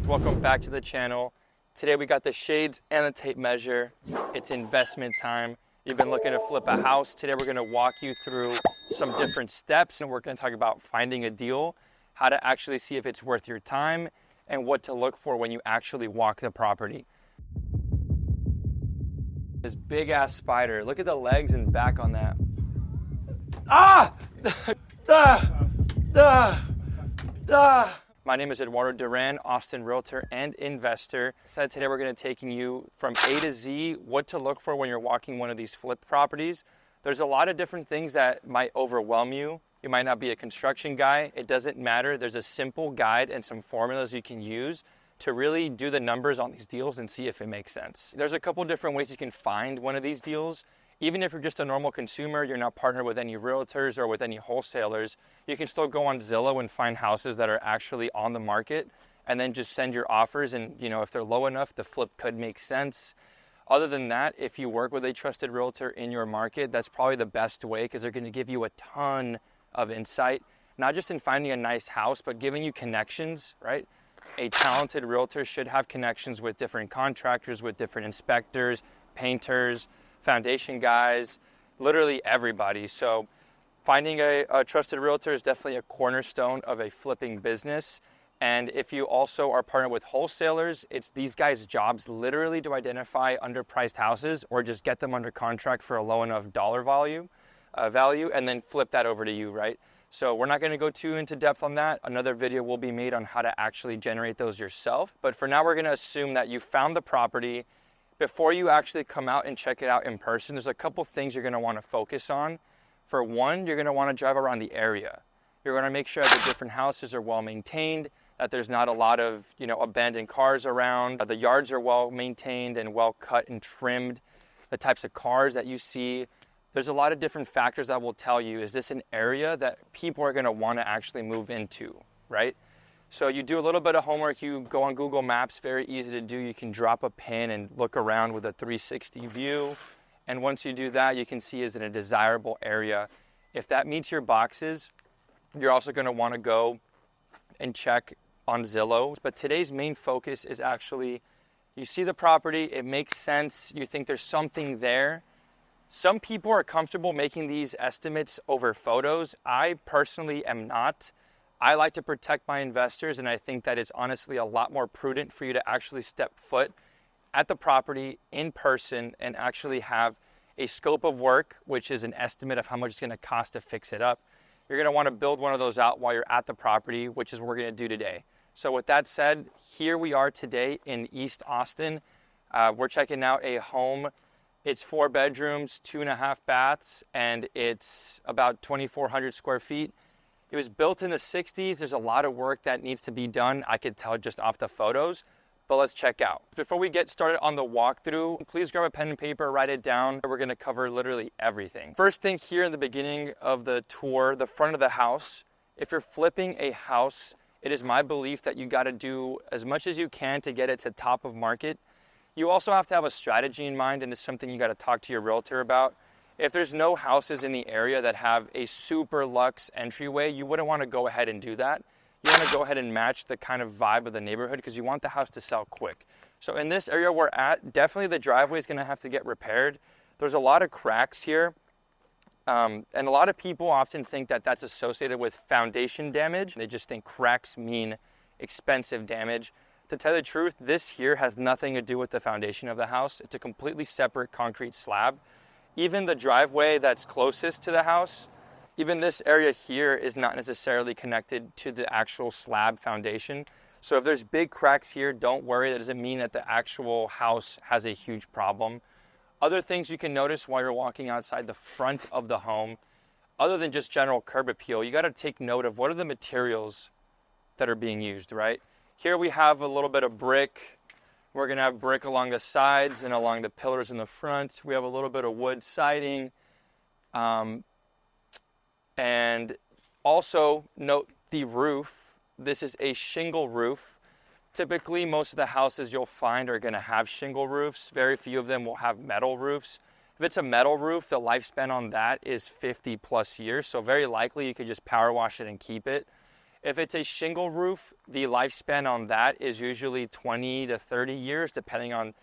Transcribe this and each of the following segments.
welcome back to the channel. Today we got the shades and the tape measure. It's investment time. You've been looking to flip a house. Today we're gonna walk you through some different steps, and we're gonna talk about finding a deal, how to actually see if it's worth your time, and what to look for when you actually walk the property. This big ass spider, look at the legs and back on that. Ah! My name is Eduardo Duran, Austin realtor and investor. So today we're going to taking you from A to Z, what to look for when you're walking one of these flip properties. There's a lot of different things that might overwhelm you. You might not be a construction guy. It doesn't matter. There's a simple guide and some formulas you can use to really do the numbers on these deals and see if it makes sense. There's a couple different ways you can find one of these deals. Even if you're just a normal consumer, you're not partnered with any realtors or with any wholesalers, you can still go on Zillow and find houses that are actually on the market and then just send your offers, and if they're low enough, the flip could make sense. Other than that, if you work with a trusted realtor in your market, that's probably the best way because they're going to give you a ton of insight, not just in finding a nice house, but giving you connections, right? A talented realtor should have connections with different contractors, with different inspectors, painters, foundation guys, literally everybody. So finding a trusted realtor is definitely a cornerstone of a flipping business. And if you also are partnered with wholesalers, it's these guys' jobs literally to identify underpriced houses or just get them under contract for a low enough dollar value and then flip that over to you, right? So we're not going to go too into depth on that. Another video will be made on how to actually generate those yourself. But for now, we're going to assume that you found the property. Before you actually come out and check it out in person, there's a couple things you're going to want to focus on. For one, you're going to want to drive around the area. You're going to make sure that the different houses are well maintained, that there's not a lot of abandoned cars around, the yards are well maintained and well cut and trimmed, the types of cars that you see. There's a lot of different factors that will tell you, is this an area that people are going to want to actually move into, right? So you do a little bit of homework, you go on Google Maps, very easy to do. You can drop a pin and look around with a 360 view. And once you do that, you can see is it a desirable area. If that meets your boxes, you're also going to want to go and check on Zillow. But today's main focus is actually, you see the property, it makes sense, you think there's something there. Some people are comfortable making these estimates over photos. I personally am not. I like to protect my investors, and I think that it's honestly a lot more prudent for you to actually step foot at the property in person and actually have a scope of work, which is an estimate of how much it's going to cost to fix it up. You're going to want to build one of those out while you're at the property, which is what we're going to do today. So with that said, here we are today in East Austin. We're checking out a home. It's 4 bedrooms, 2.5 baths, and it's about 2,400 square feet. It was built in the 60s. There's a lot of work that needs to be done. I could tell just off the photos, but let's check out. Before we get started on the walkthrough, please grab a pen and paper, write it down. We're gonna cover literally everything. First thing here in the beginning of the tour, the front of the house. If you're flipping a house, it is my belief that you gotta do as much as you can to get it to top of market. You also have to have a strategy in mind, and it's something you gotta talk to your realtor about. If there's no houses in the area that have a super luxe entryway, you wouldn't want to go ahead and do that. You want to go ahead and match the kind of vibe of the neighborhood because you want the house to sell quick. So in this area we're at, definitely the driveway is going to have to get repaired. There's a lot of cracks here. And a lot of people often think that that's associated with foundation damage. They just think cracks mean expensive damage. To tell the truth, this here has nothing to do with the foundation of the house. It's a completely separate concrete slab. Even the driveway that's closest to the house, even this area here is not necessarily connected to the actual slab foundation. So if there's big cracks here, don't worry. That doesn't mean that the actual house has a huge problem. Other things you can notice while you're walking outside the front of the home, other than just general curb appeal, you got to take note of what are the materials that are being used, right? Here we have a little bit of brick. We're going to have brick along the sides and along the pillars in the front. We have a little bit of wood siding. And also note the roof. This is a shingle roof. Typically, most of the houses you'll find are going to have shingle roofs. Very few of them will have metal roofs. If it's a metal roof, the lifespan on that is 50 plus years. So very likely you could just power wash it and keep it. If it's a shingle roof, the lifespan on that is usually 20 to 30 years, depending on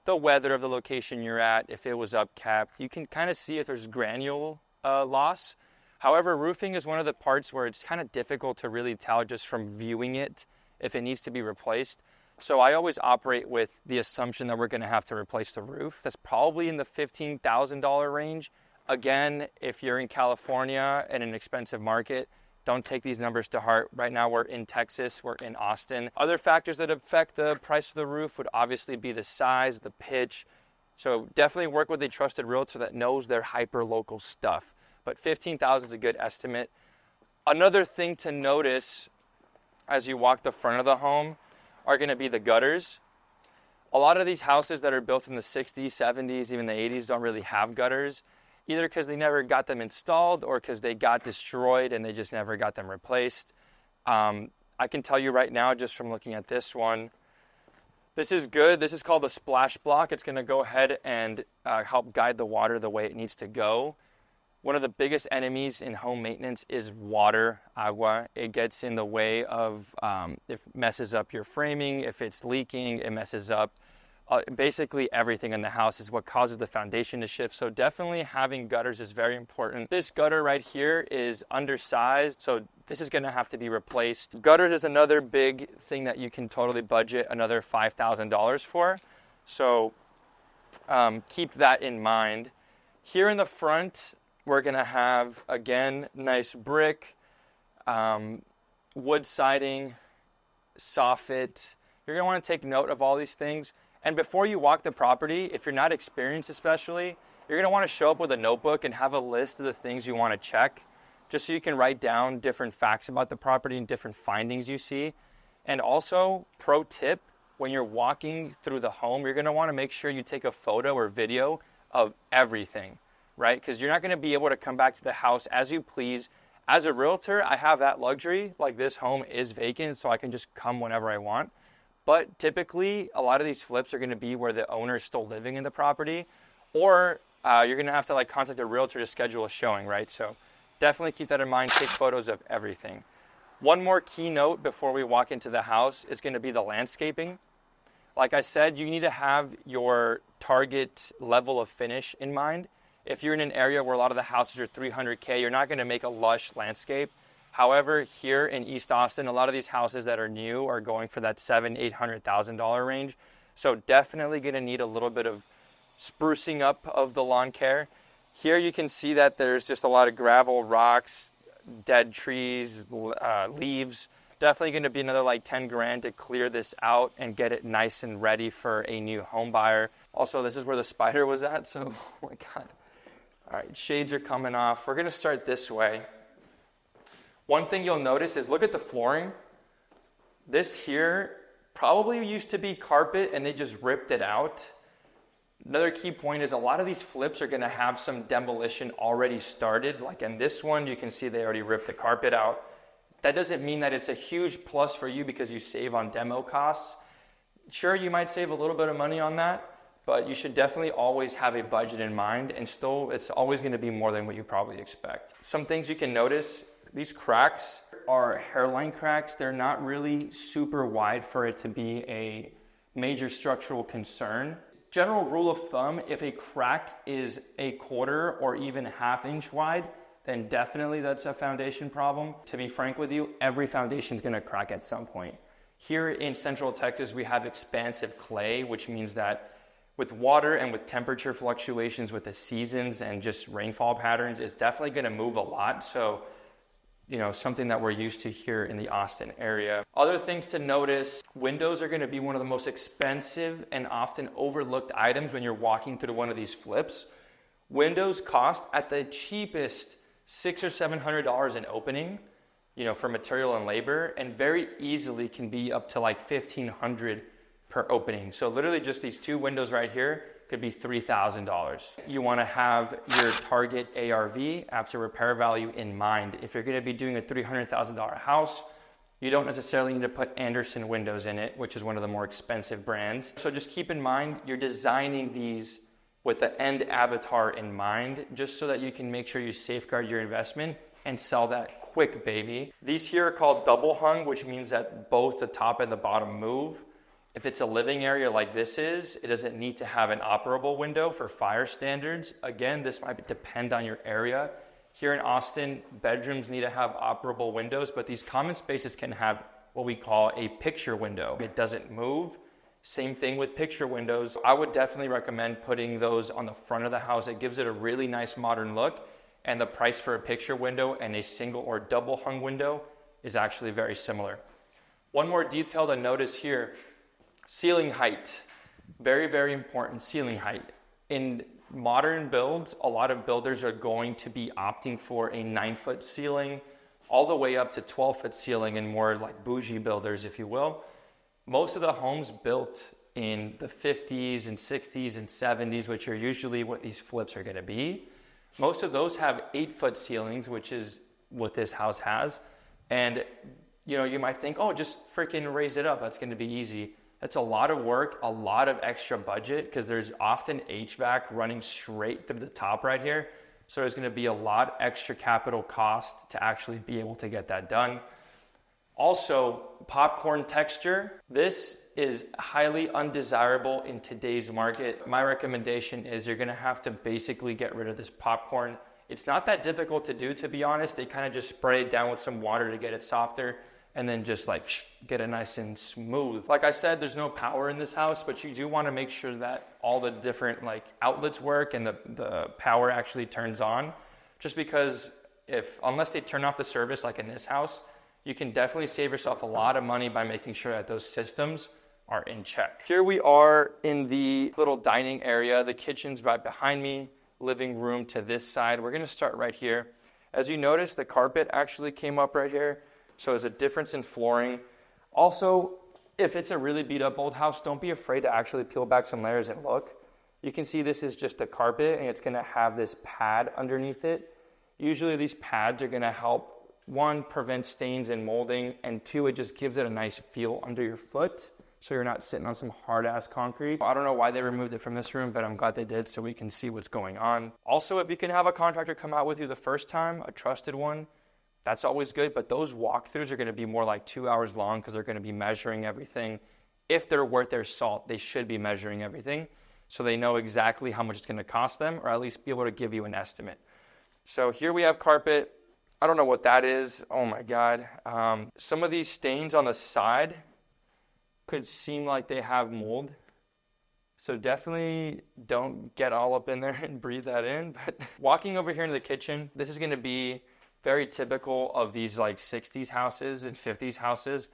the weather of the location you're at. If it was upcapped, you can kind of see if there's granule loss. However, roofing is one of the parts where it's kind of difficult to really tell just from viewing it if it needs to be replaced. So I always operate with the assumption that we're going to have to replace the roof. That's probably in the $15,000 range. Again, if you're in California in an expensive market, don't take these numbers to heart. Right now we're in Texas, we're in Austin. Other factors that affect the price of the roof would obviously be the size, the pitch. So definitely work with a trusted realtor that knows their hyper-local stuff. But $15,000 is a good estimate. Another thing to notice as you walk the front of the home are going to be the gutters. A lot of these houses that are built in the 60s, 70s, even the 80s don't really have gutters, either because they never got them installed or because they got destroyed and they just never got them replaced. I can tell you right now, just from looking at this one, this is good. This is called a splash block. It's going to go ahead and help guide the water the way it needs to go. One of the biggest enemies in home maintenance is water, agua. It gets in the way of, it messes up your framing. If it's leaking, it messes up basically everything in the house is what causes the foundation to shift. So definitely having gutters is very important. This gutter right here is undersized, so this is going to have to be replaced. Gutters is another big thing that you can totally budget another $5,000 for. So keep that in mind. Here in the front, we're going to have, again, nice brick, wood siding, soffit. You're going to want to take note of all these things. And before you walk the property, if you're not experienced especially, you're going to want to show up with a notebook and have a list of the things you want to check, just so you can write down different facts about the property and different findings you see. And also, pro tip, when you're walking through the home, you're going to want to make sure you take a photo or video of everything, right? Because you're not going to be able to come back to the house as you please. As a realtor, I have that luxury. Like, this home is vacant, so I can just come whenever I want. But typically, a lot of these flips are going to be where the owner is still living in the property, or you're going to have to contact a realtor to schedule a showing, right? So definitely keep that in mind. Take photos of everything. One more key note before we walk into the house is going to be the landscaping. Like I said, you need to have your target level of finish in mind. If you're in an area where a lot of the houses are $300K, you're not going to make a lush landscape. However, here in East Austin, a lot of these houses that are new are going for that $700,000-$800,000 range. So definitely going to need a little bit of sprucing up of the lawn care. Here you can see that there's just a lot of gravel, rocks, dead trees, leaves. Definitely going to be another like 10 grand to clear this out and get it nice and ready for a new home buyer. Also, this is where the spider was at, so oh my God. All right, shades are coming off. We're going to start this way. One thing you'll notice is look at the flooring. This here probably used to be carpet and they just ripped it out. Another key point is a lot of these flips are going to have some demolition already started. Like in this one, you can see they already ripped the carpet out. That doesn't mean that it's a huge plus for you because you save on demo costs. Sure, you might save a little bit of money on that, but you should definitely always have a budget in mind, and still it's always going to be more than what you probably expect. Some things you can notice, these cracks are hairline cracks. They're not really super wide for it to be a major structural concern. General rule of thumb, if a crack is a quarter or even ½ inch wide, then definitely that's a foundation problem. To be frank with you, every foundation is going to crack at some point. Here in Central Texas, we have expansive clay, which means that with water and with temperature fluctuations with the seasons and just rainfall patterns, it's definitely going to move a lot. So, something that we're used to here in the Austin area. Other things to notice, windows are going to be one of the most expensive and often overlooked items when you're walking through one of these flips. Windows cost at the cheapest $600 or $700 an opening, for material and labor, and very easily can be up to like $1,500 per opening. So literally just these two windows right here could be $3,000. You want to have your target ARV, after repair value, in mind. If you're going to be doing a $300,000 house, you don't necessarily need to put Andersen windows in it, which is one of the more expensive brands. So just keep in mind, you're designing these with the end avatar in mind, just so that you can make sure you safeguard your investment and sell that quick, baby. These here are called double hung, which means that both the top and the bottom move. If it's a living area like this is, it doesn't need to have an operable window for fire standards. Again, this might depend on your area. Here in Austin, bedrooms need to have operable windows, but these common spaces can have what we call a picture window. It doesn't move. Same thing with picture windows. I would definitely recommend putting those on the front of the house. It gives it a really nice modern look, and the price for a picture window and a single or double hung window is actually very similar. One more detail to notice here, ceiling height. Very, very important, ceiling height. In modern builds, a lot of builders are going to be opting for a 9-foot ceiling, all the way up to 12-foot ceiling, and more like bougie builders, if you will. Most of the homes built in the 50s and 60s and 70s, which are usually what these flips are gonna be, most of those have 8-foot ceilings, which is what this house has. And you might think, oh, just freaking raise it up, that's gonna be easy. That's a lot of work, a lot of extra budget, because there's often HVAC running straight through the top right here. So there's gonna be a lot extra capital cost to actually be able to get that done. Also, popcorn texture. This is highly undesirable in today's market. My recommendation is you're gonna have to basically get rid of this popcorn. It's not that difficult to do, to be honest. They kind of just spray it down with some water to get it softer, and then just like get it nice and smooth. Like I said, there's no power in this house, but you do want to make sure that all the different like outlets work and the power actually turns on. Just because unless they turn off the service like in this house, you can definitely save yourself a lot of money by making sure that those systems are in check. Here we are in the little dining area. The kitchen's right behind me, living room to this side. We're gonna start right here. As you notice, the carpet actually came up right here. So there's a difference in flooring. Also, if it's a really beat up old house, don't be afraid to actually peel back some layers and look. You can see this is just a carpet, and it's gonna have this pad underneath it. Usually these pads are gonna help, one, prevent stains and molding, and two, it just gives it a nice feel under your foot, so you're not sitting on some hard ass concrete. I don't know why they removed it from this room, but I'm glad they did, so we can see what's going on. Also, if you can have a contractor come out with you the first time, a trusted one, that's always good, but those walkthroughs are gonna be more like 2 hours long, because they're gonna be measuring everything. If they're worth their salt, they should be measuring everything, so they know exactly how much it's gonna cost them, or at least be able to give you an estimate. So here we have carpet. I don't know what that is. Oh my God. Some of these stains on the side could seem like they have mold. So definitely don't get all up in there and breathe that in. But walking over here into the kitchen, this is gonna be very typical of these like 60s houses and 50s houses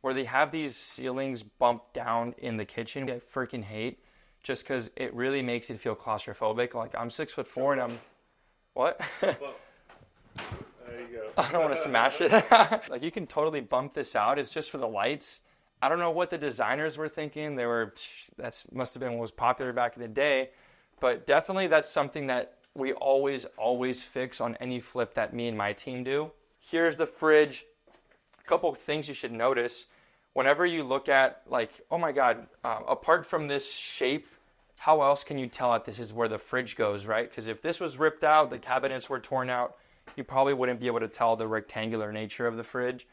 where they have these ceilings bumped down in the kitchen. I freaking hate, just because it really makes it feel claustrophobic. Like I'm 6'4" and I'm, what? Well, there you go. I don't want to smash it. Like you can totally bump this out. It's just for the lights. I don't know what the designers were thinking. That must have been what was popular back in the day, but definitely that's something that we always fix on any flip that me and my team do. Here's the fridge. A couple of things you should notice. Whenever you look at like, oh my God, apart from this shape, how else can you tell that this is where the fridge goes, right? Because if this was ripped out, the cabinets were torn out, you probably wouldn't be able to tell the rectangular nature of the fridge.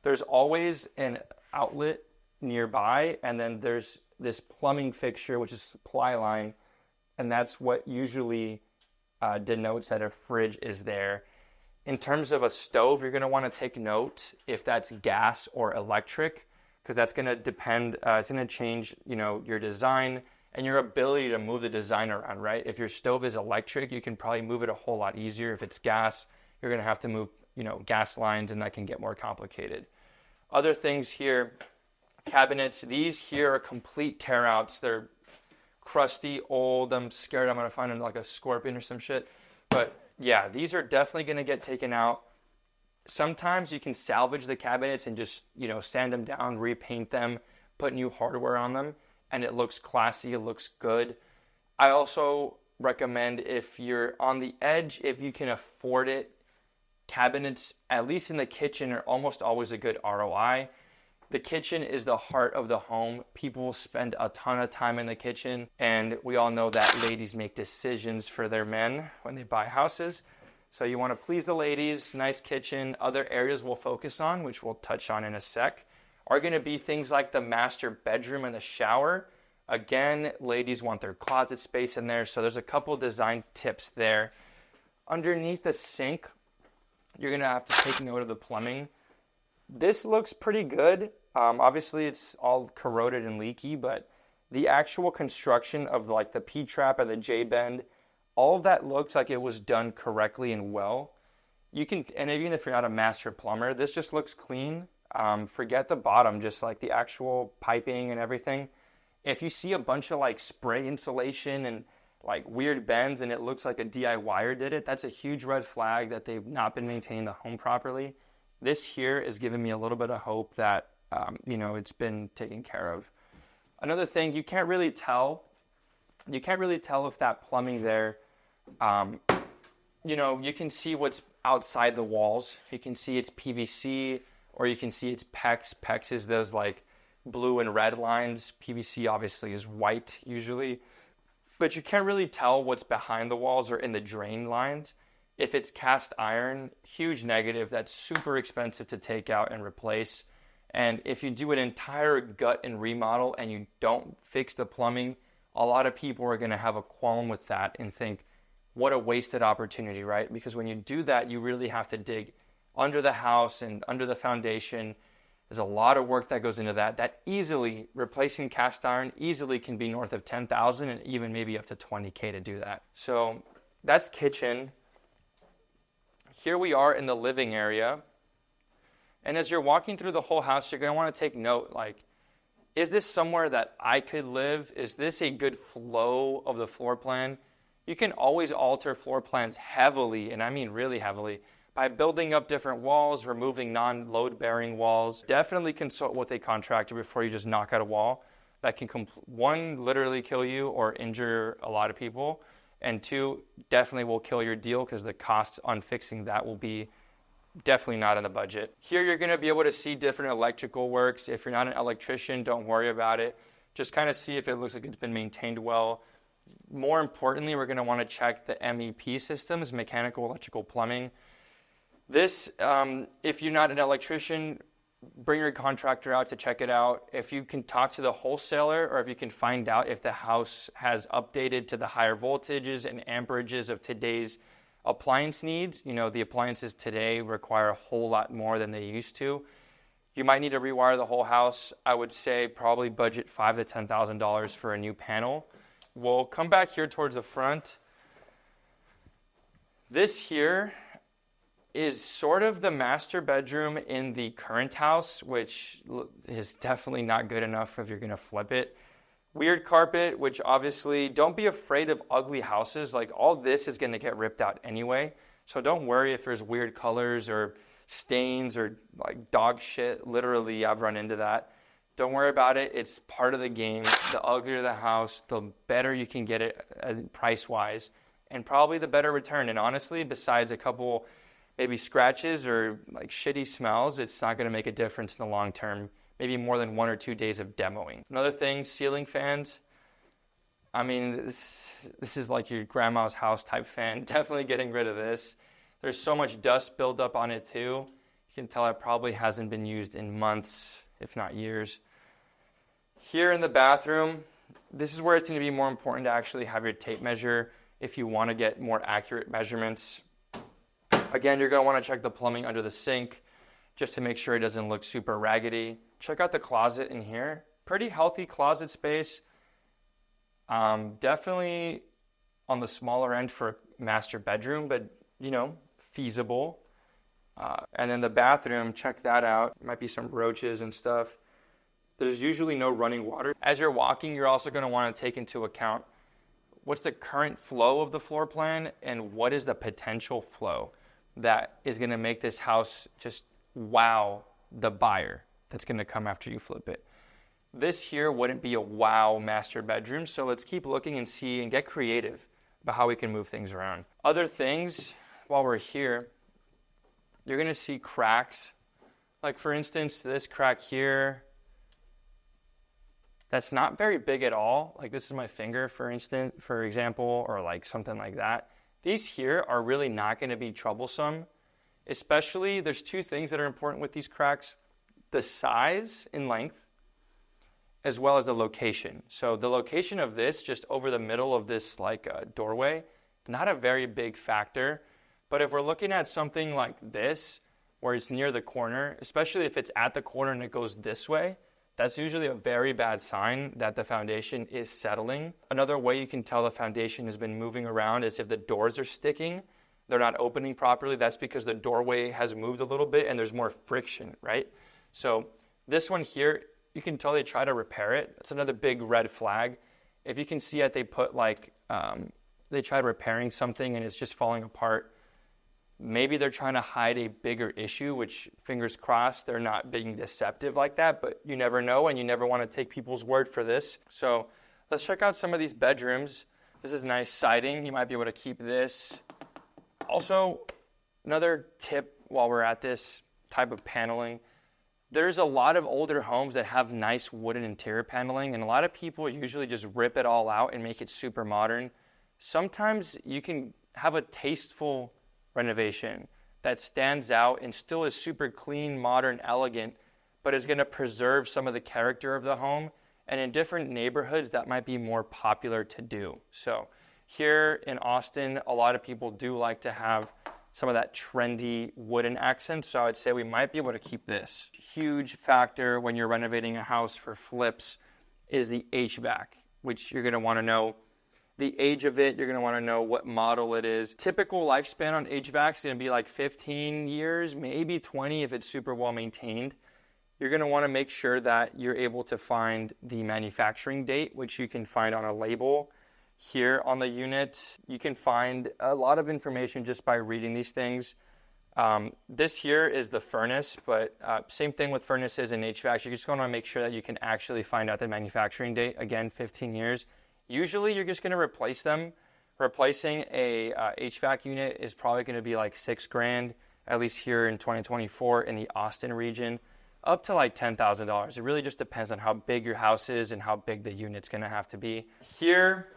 There's always an outlet nearby, and then there's this plumbing fixture, which is supply line, and that's what usually denotes that a fridge is there. In terms of a stove, you're going to want to take note if that's gas or electric, because that's going to depend, it's going to change, your design and your ability to move the design around, right? If your stove is electric, you can probably move it a whole lot easier. If it's gas, you're going to have to move, gas lines, and that can get more complicated. Other things here, cabinets, these here are complete tear outs. They're crusty, old. I'm scared I'm gonna find like a scorpion or some shit. But yeah, these are definitely gonna get taken out. Sometimes you can salvage the cabinets and just, sand them down, repaint them, put new hardware on them, and it looks classy, it looks good. I also recommend, if you're on the edge, if you can afford it, cabinets, at least in the kitchen, are almost always a good ROI. The kitchen is the heart of the home. People spend a ton of time in the kitchen, and we all know that ladies make decisions for their men when they buy houses. So you want to please the ladies, nice kitchen. Other areas we'll focus on, which we'll touch on in a sec, are going to be things like the master bedroom and the shower. Again, ladies want their closet space in there, so there's a couple design tips there. Underneath the sink, you're going to have to take note of the plumbing. This looks pretty good. Obviously, it's all corroded and leaky, but the actual construction of like the P-trap and the J-bend, all of that looks like it was done correctly and well. You can, and even if you're not a master plumber, this just looks clean. Forget the bottom, just like the actual piping and everything. If you see a bunch of like spray insulation and like weird bends and it looks like a DIYer did it, that's a huge red flag that they've not been maintaining the home properly. This here is giving me a little bit of hope that, it's been taken care of. Another thing, you can't really tell if that plumbing there, you can see what's outside the walls. You can see it's PVC or you can see it's PEX. PEX is those like blue and red lines. PVC obviously is white usually. But you can't really tell what's behind the walls or in the drain lines. If it's cast iron, huge negative. That's super expensive to take out and replace. And if you do an entire gut and remodel and you don't fix the plumbing, a lot of people are going to have a qualm with that and think, what a wasted opportunity, right? Because when you do that, you really have to dig under the house and under the foundation. There's a lot of work that goes into that. That easily, replacing cast iron easily can be north of $10,000 and even maybe up to $20K to do that. So that's kitchen. Here we are in the living area. And as you're walking through the whole house, you're going to want to take note, like, is this somewhere that I could live? Is this a good flow of the floor plan? You can always alter floor plans heavily, and I mean really heavily, by building up different walls, removing non-load-bearing walls. Definitely consult with a contractor before you just knock out a wall. That can, one, literally kill you or injure a lot of people, and two, definitely will kill your deal because the cost on fixing that will be definitely not in the budget. Here you're going to be able to see different electrical works. If you're not an electrician, don't worry about it. Just kind of see if it looks like it's been maintained well. More importantly, we're going to want to check the MEP systems, mechanical, electrical, plumbing. This, if you're not an electrician, bring your contractor out to check it out. If you can talk to the wholesaler or if you can find out if the house has updated to the higher voltages and amperages of today's appliance needs, the appliances today require a whole lot more than they used to. You might need to rewire the whole house. I would say probably budget $5,000 to $10,000 for a new panel. We'll come back here towards the front. This here is sort of the master bedroom in the current house, which is definitely not good enough if you're going to flip it. Weird carpet, which obviously, don't be afraid of ugly houses. Like, all this is going to get ripped out anyway. So don't worry if there's weird colors or stains or like dog shit. Literally, I've run into that. Don't worry about it. It's part of the game. The uglier the house, the better you can get it price-wise, and probably the better return. And honestly, besides a couple maybe scratches or like shitty smells, it's not going to make a difference in the long term. Maybe more than 1 or 2 days of demoing. Another thing, ceiling fans. I mean, this is like your grandma's house type fan. Definitely getting rid of this. There's so much dust built up on it too. You can tell it probably hasn't been used in months, if not years. Here in the bathroom, this is where it's going to be more important to actually have your tape measure if you want to get more accurate measurements. Again, you're going to want to check the plumbing under the sink just to make sure it doesn't look super raggedy. Check out the closet in here. Pretty healthy closet space. Definitely on the smaller end for a master bedroom, but feasible. And then the bathroom, check that out. Might be some roaches and stuff. There's usually no running water. As you're walking, you're also going to want to take into account what's the current flow of the floor plan and what is the potential flow that is going to make this house just wow the buyer that's going to come after you flip it. This here wouldn't be a wow master bedroom, so let's keep looking and see and get creative about how we can move things around. Other things, while we're here, you're going to see cracks. Like for instance, this crack here, that's not very big at all. Like this is my finger, for example, or like something like that. These here are really not going to be troublesome. Especially, there's two things that are important with these cracks: the size and length, as well as the location. So the location of this, just over the middle of this doorway, not a very big factor. But if we're looking at something like this, where it's near the corner, especially if it's at the corner and it goes this way, that's usually a very bad sign that the foundation is settling. Another way you can tell the foundation has been moving around is if the doors are sticking, they're not opening properly. That's because the doorway has moved a little bit and there's more friction, right? So this one here, you can tell they try to repair it. That's another big red flag. If you can see it, they put they tried repairing something and it's just falling apart. Maybe they're trying to hide a bigger issue, which, fingers crossed, they're not being deceptive like that, but you never know, and you never want to take people's word for this. So let's check out some of these bedrooms. This is nice siding. You might be able to keep this. Also, another tip while we're at this type of paneling, there's a lot of older homes that have nice wooden interior paneling, and a lot of people usually just rip it all out and make it super modern. Sometimes you can have a tasteful renovation that stands out and still is super clean, modern, elegant, but is going to preserve some of the character of the home. And in different neighborhoods, that might be more popular to do. So here in Austin, a lot of people do like to have some of that trendy wooden accent. So I'd say we might be able to keep this. Huge factor when you're renovating a house for flips is the HVAC, which you're going to want to know the age of it. You're going to want to know what model it is. Typical lifespan on HVAC is going to be like 15 years, maybe 20 if it's super well maintained. You're going to want to make sure that you're able to find the manufacturing date, which you can find on a label here on the unit. You can find a lot of information just by reading these things. This here is the furnace, but same thing with furnaces and HVAC. You're just going to make sure that you can actually find out the manufacturing date. Again, 15 years. Usually you're just going to replace them. Replacing a HVAC unit is probably going to be like $6,000, at least here in 2024 in the Austin region, up to like $10,000. It really just depends on how big your house is and how big the unit's going to have to be. Here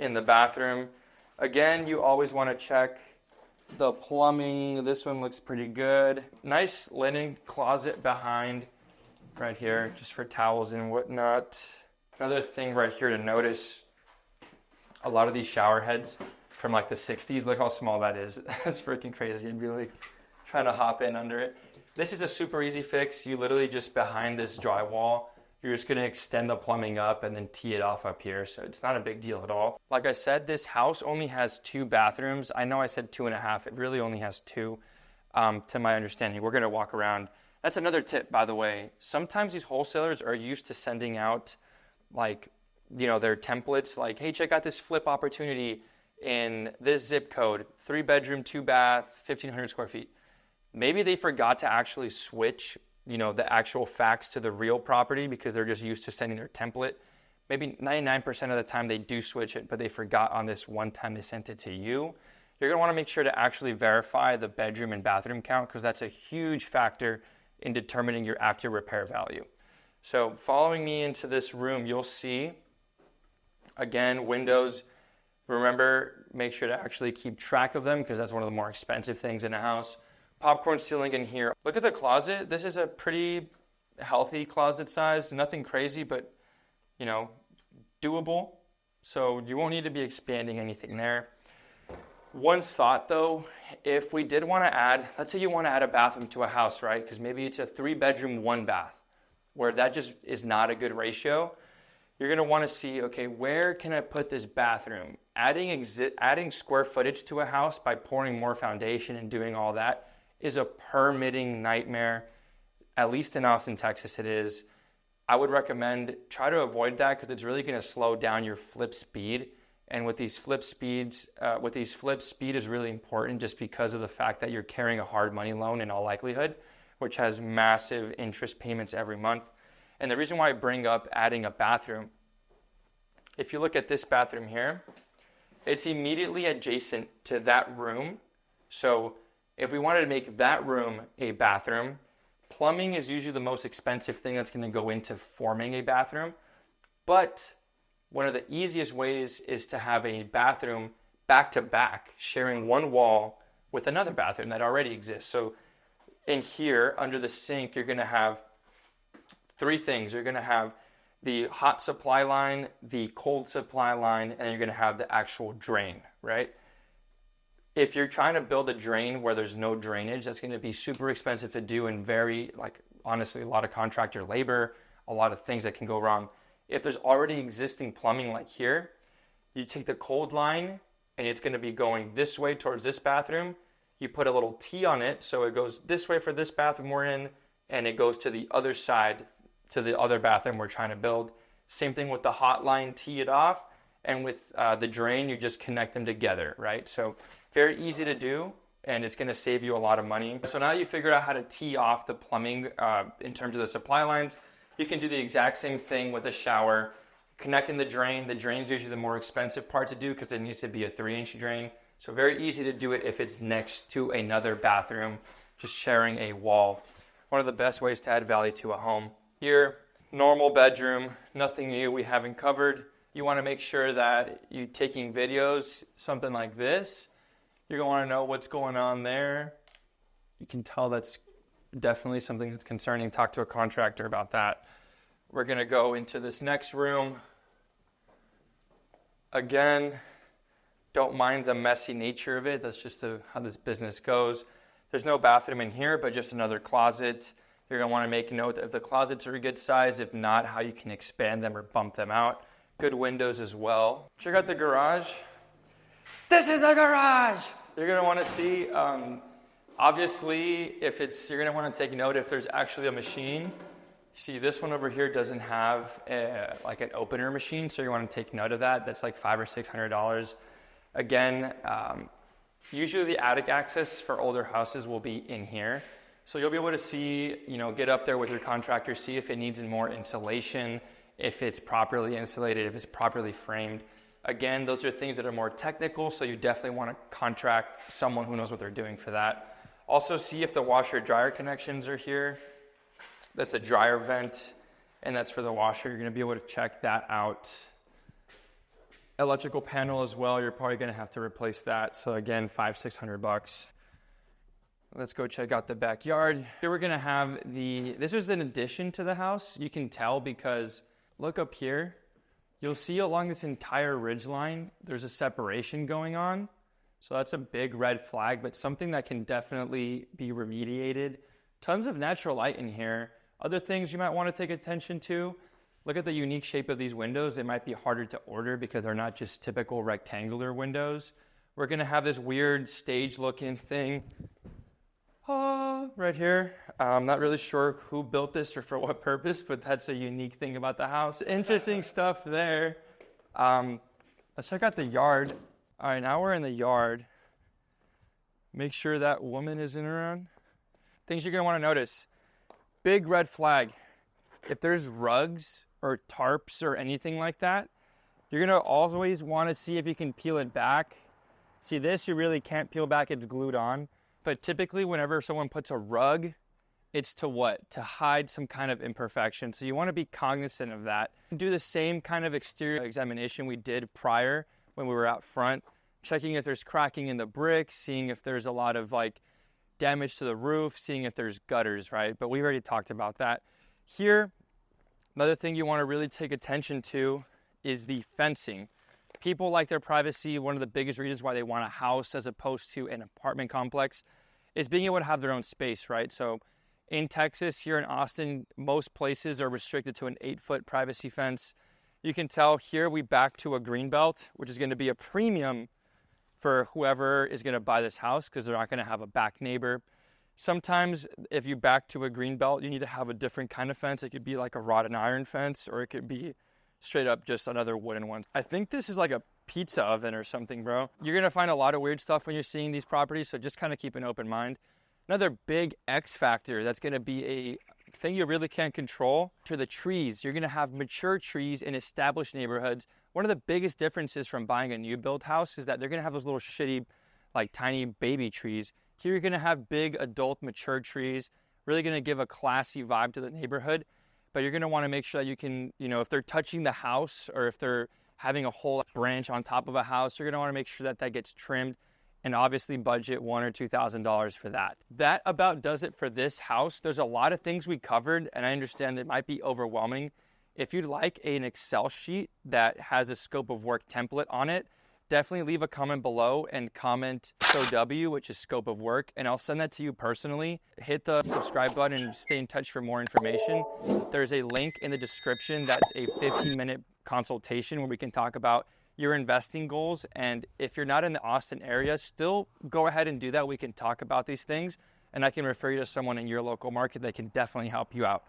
in the bathroom, again, you always want to check the plumbing. This one looks pretty good. Nice linen closet behind right here, just for towels and whatnot. Another thing right here to notice, a lot of these shower heads from like the 60s, look how small that is. That's freaking crazy. I'd be like trying to hop in under it. This is a super easy fix. You literally just behind this drywall, you're just going to extend the plumbing up and then tee it off up here. So it's not a big deal at all. Like I said, this house only has 2 bathrooms. I know I said 2.5. It really only has 2 to my understanding. We're going to walk around. That's another tip, by the way. Sometimes these wholesalers are used to sending out their templates, like, hey, check out this flip opportunity in this zip code, 3-bedroom, 2-bath, 1,500 square feet. Maybe they forgot to actually switch, the actual facts to the real property because they're just used to sending their template. Maybe 99% of the time they do switch it, but they forgot on this one time they sent it to you. You're going to want to make sure to actually verify the bedroom and bathroom count because that's a huge factor in determining your after repair value. So following me into this room, you'll see, again, windows. Remember, make sure to actually keep track of them because that's one of the more expensive things in a house. Popcorn ceiling in here. Look at the closet. This is a pretty healthy closet size. Nothing crazy, but, doable. So you won't need to be expanding anything there. One thought, though, if we did want to add, let's say you want to add a bathroom to a house, right? Because maybe it's a 3-bedroom, 1-bath. Where that just is not a good ratio, you're going to want to see, okay, where can I put this bathroom? Adding square footage to a house by pouring more foundation and doing all that is a permitting nightmare. At least in Austin, Texas, it is. I would recommend try to avoid that because it's really going to slow down your flip speed. And with these flip speed is really important just because of the fact that you're carrying a hard money loan in all likelihood, which has massive interest payments every month. And the reason why I bring up adding a bathroom, if you look at this bathroom here, it's immediately adjacent to that room. So if we wanted to make that room a bathroom, plumbing is usually the most expensive thing that's going to go into forming a bathroom. But one of the easiest ways is to have a bathroom back to back, sharing one wall with another bathroom that already exists. So in here, under the sink, you're going to have three things. You're going to have the hot supply line, the cold supply line, and you're going to have the actual drain, right? If you're trying to build a drain where there's no drainage, that's going to be super expensive to do and very, like, honestly, a lot of contractor labor, a lot of things that can go wrong. If there's already existing plumbing like here, you take the cold line and it's going to be going this way towards this bathroom. You put a little T on it so it goes this way for this bathroom we're in, and it goes to the other side to the other bathroom we're trying to build. Same thing with the hot line, tee it off, and with the drain, you just connect them together, right? So very easy to do, and it's going to save you a lot of money. So now you figured out how to tee off the plumbing in terms of the supply lines. You can do the exact same thing with the shower. Connecting the drain. The drain's usually the more expensive part to do because it needs to be a 3-inch drain. So very easy to do it if it's next to another bathroom, just sharing a wall. One of the best ways to add value to a home. Here, normal bedroom, nothing new we haven't covered. You want to make sure that you're taking videos, something like this. You're going to want to know what's going on there. You can tell that's definitely something that's concerning. Talk to a contractor about that. We're going to go into this next room. Again, don't mind the messy nature of it. That's just how this business goes. There's no bathroom in here, but just another closet. You're going to want to make note that if the closets are a good size, if not, how you can expand them or bump them out. Good windows as well. Check out the garage. This is the garage! You're going to want to see, obviously, you're going to want to take note if there's actually a machine. See, this one over here doesn't have like an opener machine, so you want to take note of that. That's like $500 or $600. Again, usually the attic access for older houses will be in here. So you'll be able to see, get up there with your contractor, see if it needs more insulation, if it's properly insulated, if it's properly framed. Again, those are things that are more technical, so you definitely want to contract someone who knows what they're doing for that. Also see if the washer-dryer connections are here. That's a dryer vent, and that's for the washer. You're going to be able to check that out. Electrical panel as well, you're probably going to have to replace that. So again, $500-600. Let's go check out the backyard. Here we're going to have this is an addition to the house. You can tell because look up here. You'll see along this entire ridge line, there's a separation going on. So that's a big red flag, but something that can definitely be remediated. Tons of natural light in here. Other things you might want to take attention to, look at the unique shape of these windows. It might be harder to order because they're not just typical rectangular windows. We're going to have this weird stage-looking thing right here. I'm not really sure who built this or for what purpose, but that's a unique thing about the house. Interesting stuff there. Let's check out the yard. All right, now we're in the yard. Make sure that woman isn't around. Things you're going to want to notice. Big red flag. If there's rugs or tarps or anything like that, you're going to always want to see if you can peel it back. See this, you really can't peel back, it's glued on. But typically whenever someone puts a rug, it's to what? To hide some kind of imperfection. So you want to be cognizant of that. Do the same kind of exterior examination we did prior when we were out front, checking if there's cracking in the brick, seeing if there's a lot of damage to the roof, seeing if there's gutters, right? But we already talked about that. Here, another thing you want to really take attention to is the fencing. People like their privacy. One of the biggest reasons why they want a house as opposed to an apartment complex is being able to have their own space, right? So in Texas, here in Austin, most places are restricted to an 8-foot privacy fence. You can tell here we back to a green belt, which is going to be a premium for whoever is going to buy this house because they're not going to have a back neighbor. Sometimes if you back to a green belt, you need to have a different kind of fence. It could be like a wrought and iron fence, or it could be straight up just another wooden one. I think this is like a pizza oven or something, bro. You're going to find a lot of weird stuff when you're seeing these properties, so just kind of keep an open mind. Another big X factor that's going to be a thing you really can't control are the trees. You're going to have mature trees in established neighborhoods. One of the biggest differences from buying a new build house is that they're going to have those little shitty, tiny baby trees. Here you're going to have big adult mature trees, really going to give a classy vibe to the neighborhood. But you're going to want to make sure that you can, if they're touching the house or if they're having a whole branch on top of a house, you're going to want to make sure that that gets trimmed, and obviously budget $1,000 or $2,000 for that. That about does it for this house. There's a lot of things we covered, and I understand it might be overwhelming. If you'd like an Excel sheet that has a scope of work template on it, definitely leave a comment below and comment SOW, which is scope of work, and I'll send that to you personally. Hit the subscribe button and stay in touch for more information. There's a link in the description that's a 15-minute consultation where we can talk about your investing goals. And if you're not in the Austin area, still go ahead and do that. We can talk about these things, and I can refer you to someone in your local market that can definitely help you out.